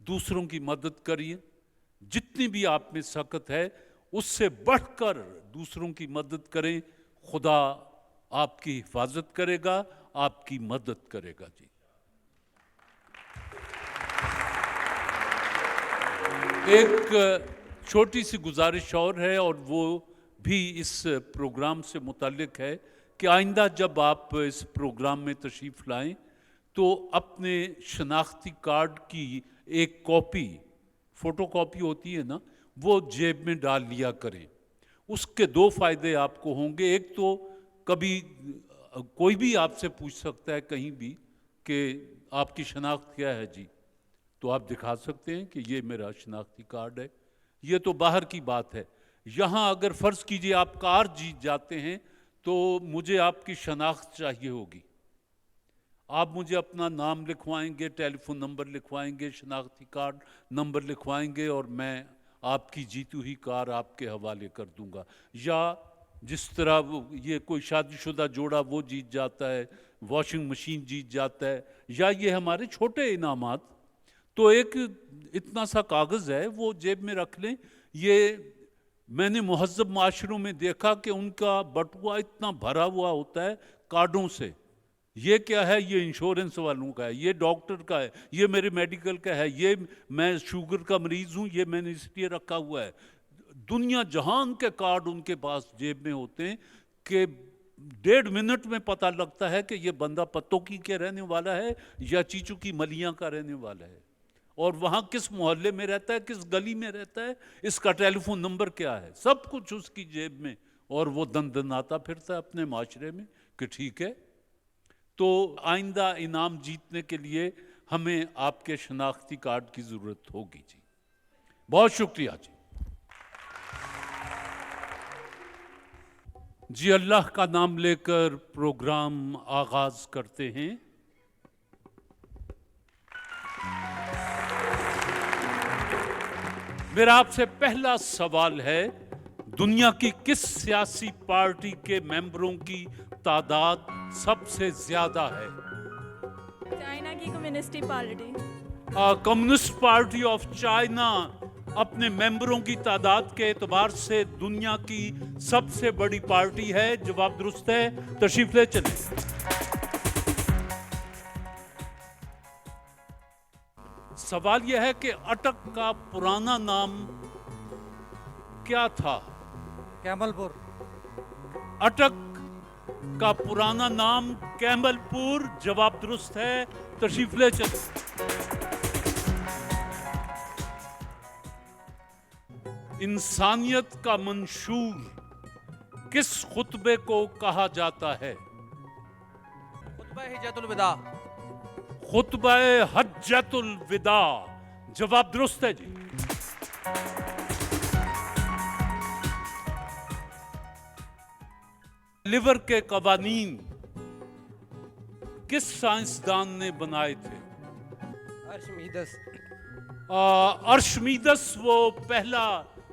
दूसरों की मदद करिए, जितनी भी आप में सकत है उससे बढ़कर दूसरों की मदद करें। खुदा आपकी हिफाजत करेगा, आपकी मदद करेगा जी। एक छोटी सी गुजारिश और है, और वो भी इस प्रोग्राम से मुताल्लिक है कि आइंदा जब आप इस प्रोग्राम में तशरीफ़ लाएं तो अपने शनाख्ती कार्ड की एक कॉपी, फ़ोटो कॉपी होती है ना, वो जेब में डाल लिया करें। उसके दो फ़ायदे आपको होंगे। एक तो कभी कोई भी आपसे पूछ सकता है कहीं भी कि आपकी शनाख्त क्या है जी, तो आप दिखा सकते हैं कि ये मेरा शनाख्ती कार्ड है। ये तो बाहर की बात है। यहाँ अगर फ़र्ज़ कीजिए आप कार जीत जाते हैं तो मुझे आपकी शनाख्त चाहिए होगी। आप मुझे अपना नाम लिखवाएंगे, टेलीफोन नंबर लिखवाएंगे, शनाख्ती कार्ड नंबर लिखवाएंगे, और मैं आपकी जीती हुई कार आपके हवाले कर दूंगा। या जिस तरह ये कोई शादीशुदा जोड़ा वो जीत जाता है, वॉशिंग मशीन जीत जाता है, या ये हमारे छोटे इनामात, तो एक इतना सा कागज़ है वो जेब में रख लें। ये मैंने मुहज़्ज़ब माशरों में देखा कि उनका बटुआ इतना भरा हुआ होता है कार्डों से। ये क्या है? ये इंश्योरेंस वालों का है, ये डॉक्टर का है, ये मेरे मेडिकल का है, ये मैं शुगर का मरीज़ हूँ, ये मैंने इसलिए रखा हुआ है। दुनिया जहान के कार्ड उनके पास जेब में होते हैं कि 1.5 मिनट में पता लगता है कि ये बंदा पत्तों की के रहने वाला है या चीचू की मलियाँ का रहने वाला है, और वहाँ किस मोहल्ले में रहता है, किस गली में रहता है, इसका टेलीफोन नंबर क्या है, सब कुछ उसकी जेब में। और वो दंदनाता फिरता है अपने माशरे में कि ठीक है। तो आइंदा इनाम जीतने के लिए हमें आपके शनाख्ती कार्ड की ज़रूरत होगी जी। बहुत शुक्रिया जी। जी, अल्लाह का नाम लेकर प्रोग्राम आगाज करते हैं। मेरा आपसे पहला सवाल है, दुनिया की किस सियासी पार्टी के मेंबरों की तादाद सबसे ज्यादा है? चाइना की communist party. Communist party of China अपने मेंबरों की तादाद के एतबार से दुनिया की सबसे बड़ी पार्टी है। जवाब दुरुस्त है, तशरीफ ले चलें। सवाल यह है कि अटक का पुराना नाम क्या था? कैमलपुर। अटक का पुराना नाम कैमलपुर। जवाब दुरुस्त है, तशरीफ ले चलें। इंसानियत का मंशूर किस खुतबे को कहा जाता है? खुतबा हिज्जतुल विदा। खुतबा हज्जतुल विदा। जवाब दुरुस्त है जी। लिवर के कवानीन किस साइंसदान ने बनाए थे? अर्शमीदस। अर्शमीदस वो पहला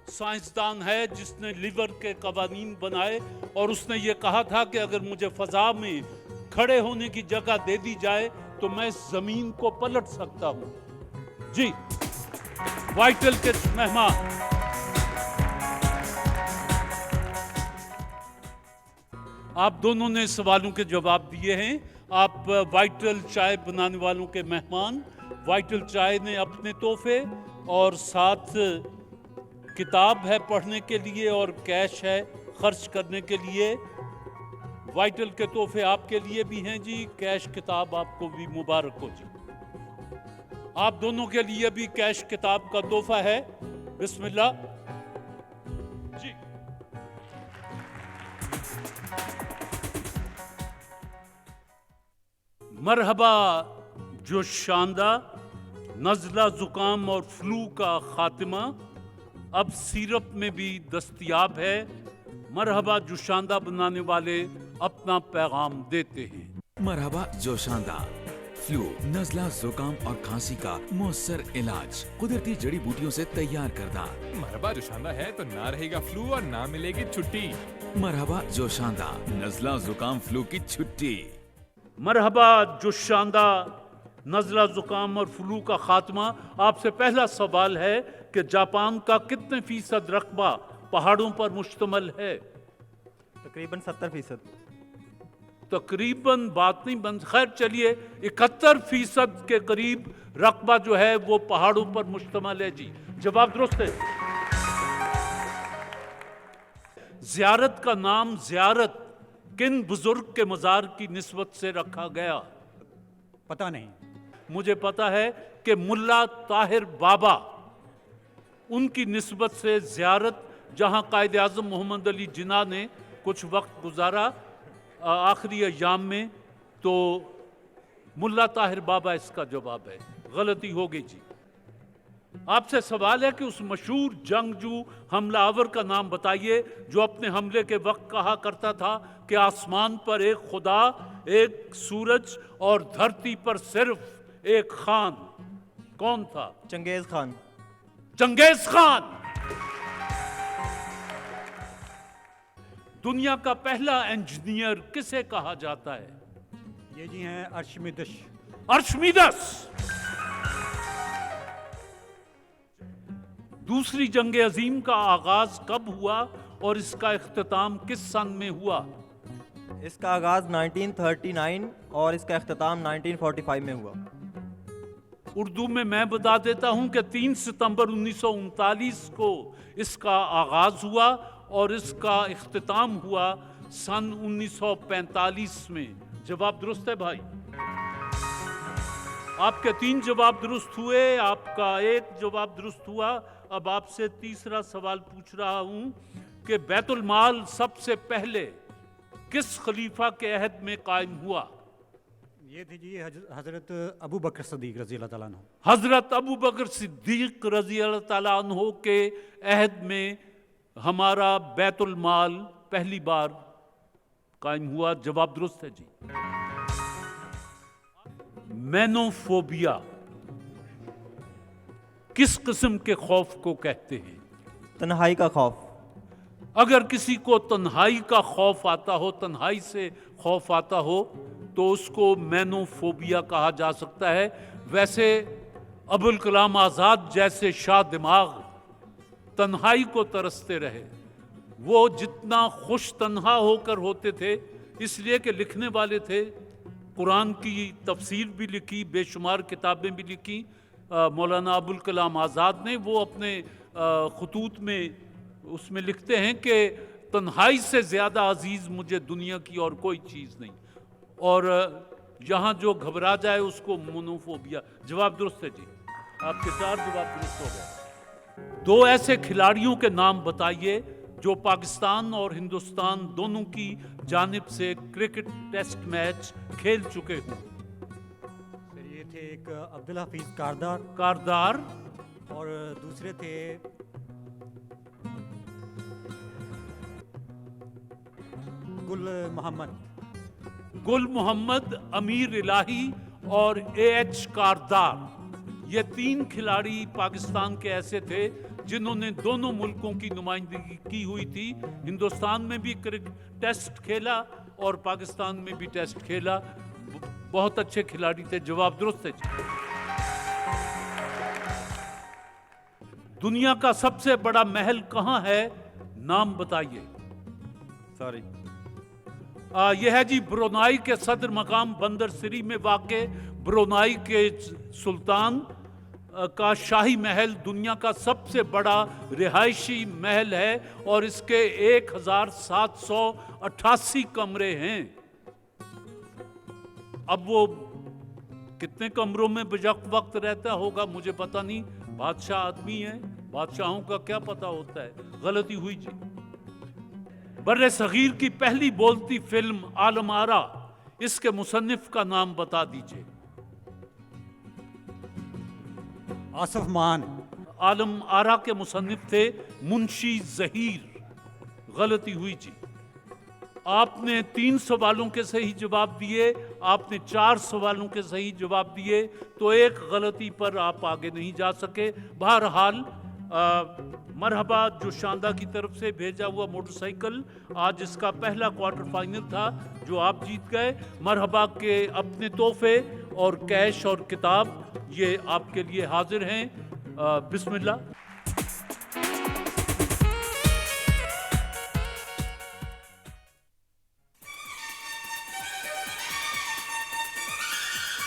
साइंसदान है जिसने लिवर के कवानीन बनाए, और उसने ये कहा था कि अगर मुझे फजा में खड़े होने की जगह दे दी जाए तो मैं जमीन को पलट सकता हूं जी। वाइटल के मेहमान, आप दोनों ने सवालों के जवाब दिए हैं। आप वाइटल चाय बनाने वालों के मेहमान। वाइटल चाय ने अपने तोहफे और साथ किताब है पढ़ने के लिए और कैश है खर्च करने के लिए। वाइटल के तोहफे आपके लिए भी हैं जी, कैश किताब आपको भी मुबारक हो जी। आप दोनों के लिए भी कैश किताब का तोहफा है। बिस्मिल्लाह जी। मरहबा जोशांदा, नज़ला जुकाम और फ्लू का खात्मा अब सिरप में भी दस्तयाब है। मरहबा जोशांदा बनाने वाले अपना पैगाम देते हैं। मरहबा जोशांदा, फ्लू, नज़ला, जुकाम और खांसी का मौसर इलाज कुदरती जड़ी बूटियों से तैयार करदा। मरहबा जोशांदा है तो ना रहेगा फ्लू और ना मिलेगी छुट्टी। मरहबा जोशांदा, नज़ला, जुकाम, फ्लू की छुट्टी। मरहबा जोशांदा, नज़ला ज़ुकाम और फ्लू का खात्मा। आपसे पहला सवाल है कि जापान का कितने फीसद रकबा पहाड़ों पर मुश्तमल है? तकरीबन 70%। तकरीबन बात नहीं बन, खैर चलिए 71% के करीब रकबा जो है वो पहाड़ों पर मुश्तमल है जी। जवाब दुरुस्त है। ज़ियारत का नाम ज़ियारत किन बुजुर्ग के मज़ार की निस्बत से रखा गया? पता नहीं। मुझे पता है कि मुल्ला ताहिर बाबा, उनकी निस्बत से ज़ियारत जहां कायद आज़म मोहम्मद अली जिन्ना ने कुछ वक्त गुजारा आखिरी अय्याम में, तो मुल्ला ताहिर बाबा इसका जवाब है। गलती हो गई जी। आपसे सवाल है कि उस मशहूर जंगजू हमलावर का नाम बताइए जो अपने हमले के वक्त कहा करता था कि आसमान पर एक खुदा, एक सूरज और धरती पर सिर्फ एक खान। कौन था? Genghis Khan. Genghis Khan. दुनिया का पहला इंजीनियर किसे कहा जाता है? ये जी हैं अर्शमिदस। अर्शमिदस। दूसरी जंग अजीम का आगाज कब हुआ और इसका इख्तिताम किस सन में हुआ? इसका आगाज 1939 और इसका इख्तिताम 1945 में हुआ। उर्दू में मैं बता देता हूं कि 3 सितंबर 1939 को इसका आगाज हुआ और इसका इख्तिताम हुआ सन 1945 में। जवाब दुरुस्त है भाई। आपके 3 जवाब दुरुस्त हुए, आपका 1 जवाब दुरुस्त हुआ। अब आपसे तीसरा सवाल पूछ रहा हूं कि बैतुल माल सबसे पहले किस खलीफा के अहद में कायम हुआ? ये थी जी हजरत अबू बकर सिद्दीक रजी अल्लाह ताला अन्हु। हजरत अबू बकर सिद्दीक रजी अल्लाह ताला अन्हु के अहद में हमारा बैतुल माल पहली बार कायम हुआ। जवाब दुरुस्त है जी। मैनोफोबिया किस किस्म के खौफ को कहते हैं? तन्हाई का खौफ। अगर किसी को तन्हाई का खौफ आता हो, तन्हाई से खौफ आता हो, तो उसको मैनोफोबिया कहा जा सकता है। वैसे अबुल कलाम आज़ाद जैसे शाह दिमाग तन्हाई को तरसते रहे। वो जितना खुश तन्हा होकर होते थे, इसलिए कि लिखने वाले थे, कुरान की तफसीर भी लिखी, बेशुमार किताबें भी लिखी मौलाना अबुल कलाम आज़ाद ने। वो अपने खतूत में उसमें लिखते हैं कि तन्हाई से ज़्यादा अजीज़ मुझे दुनिया की और कोई चीज़ नहीं, और यहाँ जो घबरा जाए उसको मोनोफोबिया। जवाब दुरुस्त है जी। आपके 4 जवाब दुरुस्त हो गए। 2 ऐसे खिलाड़ियों के नाम बताइए जो पाकिस्तान और हिंदुस्तान दोनों की जानिब से क्रिकेट टेस्ट मैच खेल चुके हों। सर ये थे एक अब्दुल हफीज कारदार और दूसरे थे गुल मोहम्मद, अमीर इलाही और AH कारदार। ये 3 खिलाड़ी पाकिस्तान के ऐसे थे जिन्होंने दोनों मुल्कों की नुमाइंदगी की हुई थी। हिंदुस्तान में भी टेस्ट खेला और पाकिस्तान में भी टेस्ट खेला। बहुत अच्छे खिलाड़ी थे। जवाब दुरुस्त है जी। दुनिया का सबसे बड़ा महल कहाँ है? नाम बताइए। सॉरी। यह है जी ब्रुनाई के सदर मकाम बंदर सिरी में वाक़े ब्रुनाई के सुल्तान का शाही महल दुनिया का सबसे बड़ा रिहायशी महल है और इसके 1788 कमरे हैं। अब वो कितने कमरों में बजक वक्त रहता होगा मुझे पता नहीं। बादशाह आदमी है, बादशाहों का क्या पता होता है। गलती हुई जी। बर्रे सगीर की पहली बोलती फिल्म आलम आरा, इसके मुसन्निफ का नाम बता दीजिए। आसफ मान। आलम आरा के मुसन्निफ थे मुंशी जहीर। गलती हुई जी। आपने 3 सवालों के सही जवाब दिए, आपने 4 सवालों के सही जवाब दिए, तो एक गलती पर आप आगे नहीं जा सके। बहरहाल मरहबा जो शानदा की तरफ से भेजा हुआ मोटरसाइकिल, आज इसका पहला क्वार्टर फाइनल था जो आप जीत गए। मरहबा के अपने तोहफे और कैश और किताब ये आपके लिए हाजिर हैं। बिस्मिल्लाह।